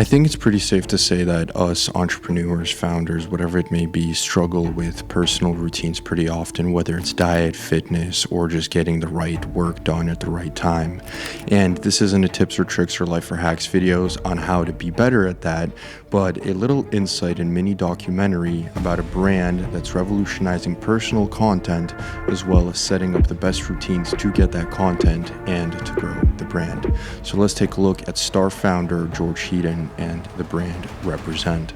I think it's pretty safe to say that us entrepreneurs, founders, whatever it may be, struggle with personal routines pretty often, whether it's diet, fitness, or just getting the right work done at the right time. And this isn't a tips or tricks or life or hacks videos on how to be better at that, but a little insight and mini documentary about a brand that's revolutionizing personal content, as well as setting up the best routines to get that content and to grow the brand. So let's take a look at star founder George Heaton and the brand Represent.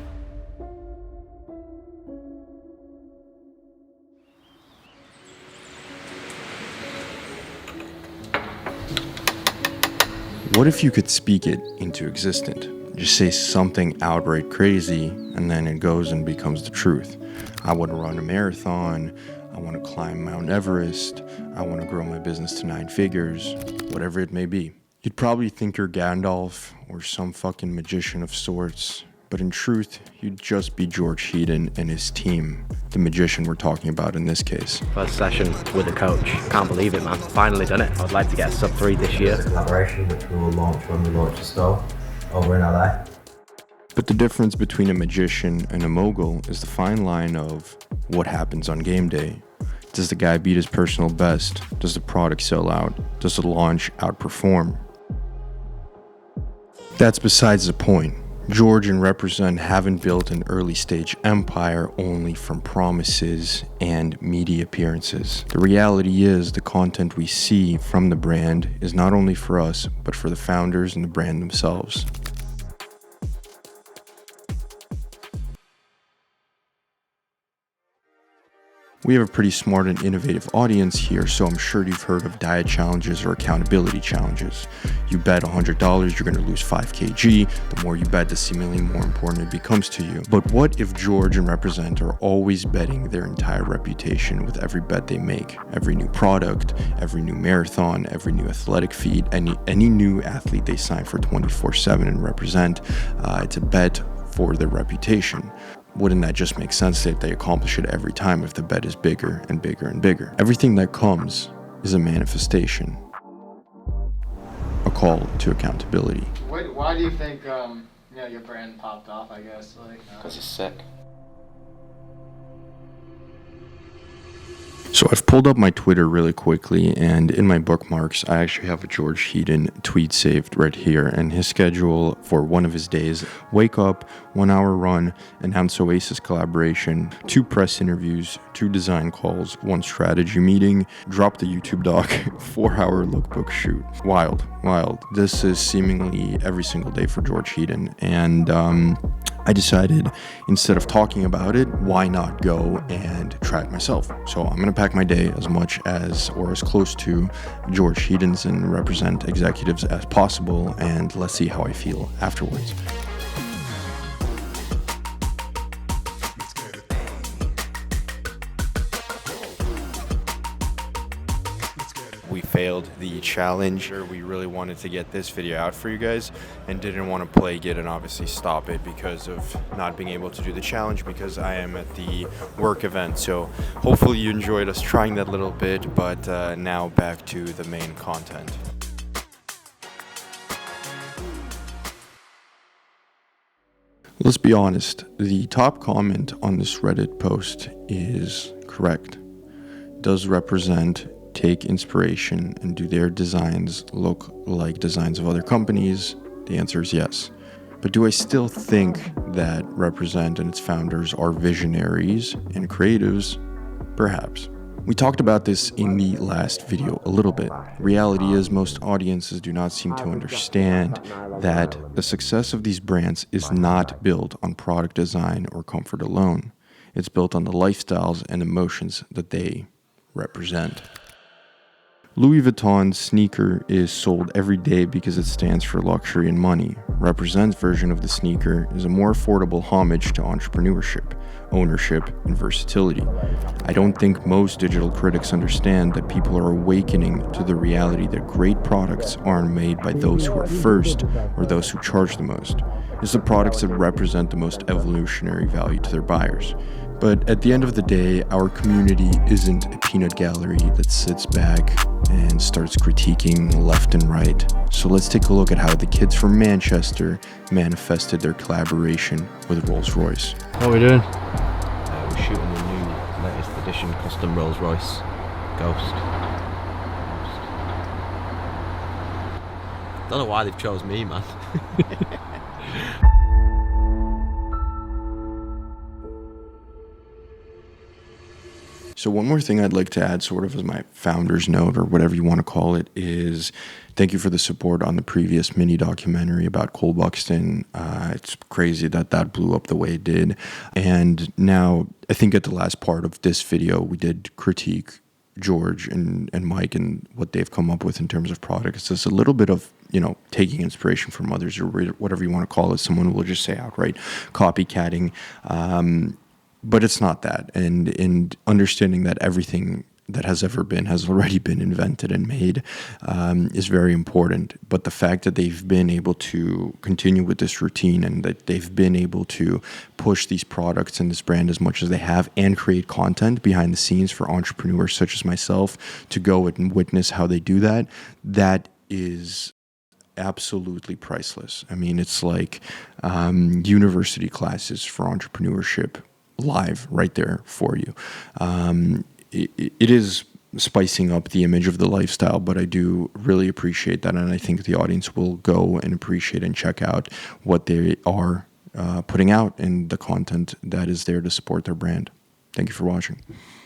What if you could speak it into existence? Just say something outright crazy, and then it goes and becomes the truth. I want to run a marathon. I want to climb Mount Everest. I want to grow my business to 9 figures, whatever it may be. You'd probably think you're Gandalf or some fucking magician of sorts, but in truth, you'd just be George Heaton and his team, the magician we're talking about in this case. First session with a coach. Can't believe it, man. Finally done it. I would like to get a sub 3 this year. It's a collaboration which we will launch when we launch the store over in LA. But the difference between a magician and a mogul is the fine line of what happens on game day. Does the guy beat his personal best? Does the product sell out? Does the launch outperform? That's besides the point. George and Represent haven't built an early stage empire only from promises and media appearances. The reality is the content we see from the brand is not only for us, but for the founders and the brand themselves. We have a pretty smart and innovative audience here, so I'm sure you've heard of diet challenges or accountability challenges. You bet $100 you're going to lose 5 kg. The more you bet, the seemingly more important it becomes to you. But what if George and Represent are always betting their entire reputation with every bet they make? Every new product, every new marathon, every new athletic feat, any new athlete they sign for 24/7 and Represent, it's a bet for their reputation. Wouldn't that just make sense that they accomplish it every time if the bet is bigger and bigger and bigger? Everything that comes is a manifestation, a call to accountability. Why do you think your brand popped off? I guess Because it's sick. So I've pulled up my Twitter really quickly, and in my bookmarks, I actually have a George Heaton tweet saved right here, and his schedule for one of his days: wake up, 1 hour run, announce Oasis collaboration, 2 press interviews, 2 design calls, 1 strategy meeting, drop the YouTube doc, 4-hour lookbook shoot. Wild. This is seemingly every single day for George Heaton, and I decided, instead of talking about it, why not go and try it myself? So I'm going to pack my day as much as, or as close to, George Heaton's and Represent executives as possible, and let's see how I feel afterwards. We failed the challenge. We really wanted to get this video out for you guys and didn't want to plague it and obviously stop it because of not being able to do the challenge because I am at the work event. So hopefully you enjoyed us trying that little bit, but now back to the main content. Let's be honest, the top comment on this Reddit post is correct. Does Represent take inspiration and do their designs look like designs of other companies? The answer is yes. But do I still think that Represent and its founders are visionaries and creatives? Perhaps. We talked about this in the last video a little bit. Reality is most audiences do not seem to understand that the success of these brands is not built on product design or comfort alone. It's built on the lifestyles and emotions that they represent. Louis Vuitton's sneaker is sold every day because it stands for luxury and money. Represent's version of the sneaker is a more affordable homage to entrepreneurship, ownership, and versatility. I don't think most digital critics understand that people are awakening to the reality that great products aren't made by those who are first or those who charge the most. It's the products that represent the most evolutionary value to their buyers. But at the end of the day, our community isn't a peanut gallery that sits back and starts critiquing left and right. So let's take a look at how the kids from Manchester manifested their collaboration with Rolls-Royce. What are we doing? We're shooting the new latest edition custom Rolls-Royce Ghost. Don't know why they've chose me, man. So one more thing I'd like to add, sort of as my founder's note or whatever you want to call it, is thank you for the support on the previous mini documentary about Cole Buxton. It's crazy that that blew up the way it did. And now I think at the last part of this video, we did critique George and Mike and what they've come up with in terms of products. It's a little bit of, taking inspiration from others or whatever you want to call it. Someone will just say outright copycatting. But it's not that. And understanding that everything that has ever been has already been invented and made is very important. But the fact that they've been able to continue with this routine and that they've been able to push these products and this brand as much as they have and create content behind the scenes for entrepreneurs such as myself to go and witness how they do that, that is absolutely priceless. I mean, it's like university classes for entrepreneurship live right there for you. It is spicing up the image of the lifestyle, but I do really appreciate that, and I think the audience will go and appreciate and check out what they are putting out and the content that is there to support their brand. Thank you for watching.